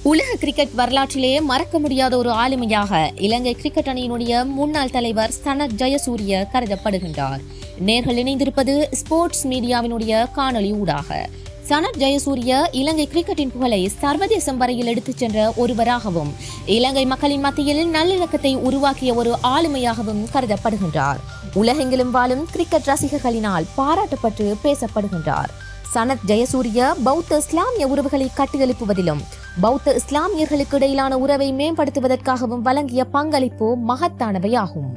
உலக கிரிக்கெட் வரலாற்றிலே மறக்க முடியாத ஒரு ஆளுமையாக இலங்கை கிரிக்கெட் அணியினுடைய முன்னாள் தலைவர் சனத் ஜெயசூரிய கருதப்படுகின்றார். நேர்கள் இணைந்திருப்பது ஸ்போர்ட்ஸ் மீடியாவினுடைய காணொலி ஊடாக. சனத் ஜெயசூரிய இலங்கை கிரிக்கெட்டின் புகழை சர்வதேசம் வரையில் எடுத்துச் சென்ற ஒருவராகவும் இலங்கை மக்களின் மத்தியில் நல்லிணக்கத்தை உருவாக்கிய ஒரு ஆளுமையாகவும் கருதப்படுகின்றார். உலகெங்கிலும் வாழும் கிரிக்கெட் ரசிகர்களினால் பாராட்டப்பட்டு பேசப்படுகின்றார். சனத் ஜெயசூரிய பௌத்த இஸ்லாமிய உறவுகளை கட்டியெழுப்புவதிலும் பௌத்த இஸ்லாமியர்களுக்கு இடையிலான உறவை மேம்படுத்துவதற்காகவும் வழங்கிய பங்களிப்பு மகத்தானவையாகும்.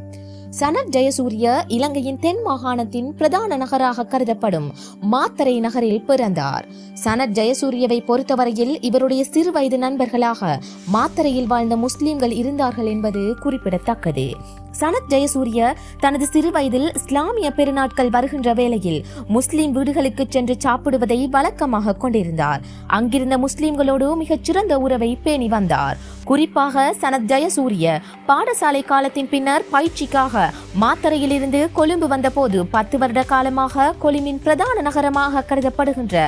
சனத் ஜெயசூரிய இலங்கையின் தென் மாகாணத்தின் பிரதான நகராக கருதப்படும் மாத்தறை நகரில் பிறந்தார். சனத் ஜெயசூரியவை பொறுத்தவரையில் இவருடைய சிறு வயது நண்பர்களாக மாத்தறையில் வாழ்ந்த முஸ்லிம்கள் இருந்தார்கள் என்பது குறிப்பிடத்தக்கது. சனத் ஜெயசூரிய தனது சிறு வயதில் இஸ்லாமிய பெருநாட்கள் வருகின்ற வேளையில் முஸ்லிம் வீடுகளுக்கு சென்று சாப்பிடுவதை வழக்கமாக கொண்டிருந்தார். அங்கிருந்த முஸ்லிம்களோடு மிகச்சிறந்த உறவை பேணி வந்தார். குறிப்பாக சனத் ஜெயசூரிய பாடசாலை காலத்தின் பின்னர் பயிற்சிக்காக மாத்தறையில் இருந்து கொழும்பு வந்தபோது 10 வருட காலமாக கொழும்பின் பிரதான நகரமாக கருதப்படுகின்ற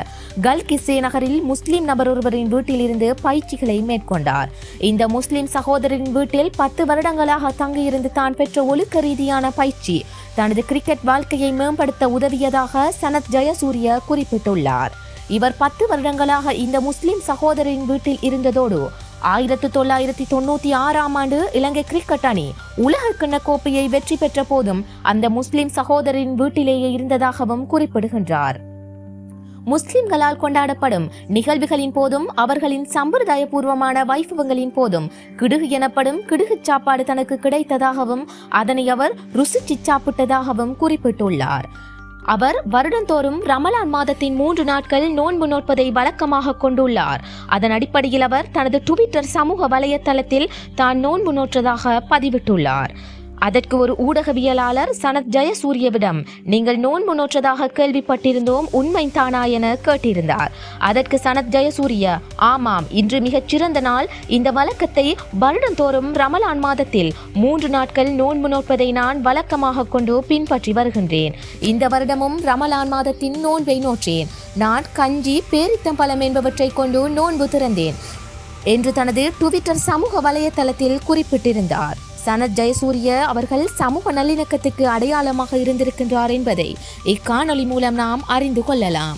கல்கிஸ்ஸே நகரில் முஸ்லிம் நபர் ஒருவரின் வீட்டில் இருந்து பயிற்சிகளை மேற்கொண்டார். இந்த முஸ்லிம் சகோதரின் வீட்டில் 10 வருடங்களாக தங்கியிருந்து தான் பெற்ற ஒழுக்க ரீதியான பயிற்சி தனது கிரிக்கெட் வாழ்க்கையை மேம்படுத்த உதவியதாக சனத் ஜெயசூரிய குறிப்பிட்டுள்ளார். இவர் 10 வருடங்களாக இந்த முஸ்லிம் சகோதரின் வீட்டில் இருந்ததோடு 1996ஆம் ஆண்டு இலங்கை கிரிக்கெட் அணி உலகக்கிண்ண கோப்பையை வெற்றி பெற்ற போதும் அந்த முஸ்லிம் சகோதரின் வீட்டிலேயே இருந்ததாகவும் குறிப்பிடுகின்றார். முஸ்லிம்களால் கொண்டாடப்படும் நிகழ்வுகளின் போதும் அவர்களின் சம்பிரதாயபூர்வமான வைபவங்களின் போதும் கிடுகு எனப்படும் கிடுகு சாப்பாடு தனக்கு கிடைத்ததாகவும் அதனை அவர் ருசிச்சு சாப்பிட்டதாகவும் குறிப்பிட்டுள்ளார். அவர் வருடந்தோறும் ரமலான் மாதத்தின் 3 நாட்கள் நோன்பு நோட்பதை வழக்கமாக கொண்டுள்ளார். அதன் அடிப்படையில் அவர் தனது ட்விட்டர் சமூக வலைத்தளத்தில் தான் நோன்பு நோற்றதாக பதிவிட்டுள்ளார். அதற்கு ஒரு ஊடகவியலாளர் சனத் ஜெயசூரியவிடம் நீங்கள் நோன்பு நோற்றதாக கேள்விப்பட்டிருந்தோம், உண்மைதானா என கேட்டிருந்தார். அதற்கு சனத் ஜெயசூரிய ஆமாம், இன்று மிகச் சிறந்த நாள். இந்த வழக்கத்தை வருடந்தோறும் ரமலான் மாதத்தில் 3 நாட்கள் நோன்பு நோட்பதை நான் வழக்கமாக கொண்டு பின்பற்றி வருகின்றேன். இந்த வருடமும் ரமலான் மாதத்தின் நோன்பை நோற்றேன். நான் கஞ்சி பேரித்தம்பழம் என்பவற்றை கொண்டு நோன்பு திறந்தேன் என்று தனது ட்விட்டர் சமூக வலைத்தளத்தில் குறிப்பிட்டிருந்தார். சனத் ஜெயசூரிய அவர்கள் சமூக நல்லிணக்கத்துக்கு அடையாளமாக இருந்திருக்கின்றார் என்பதை இக்காணொலி மூலம் நாம் அறிந்து கொள்ளலாம்.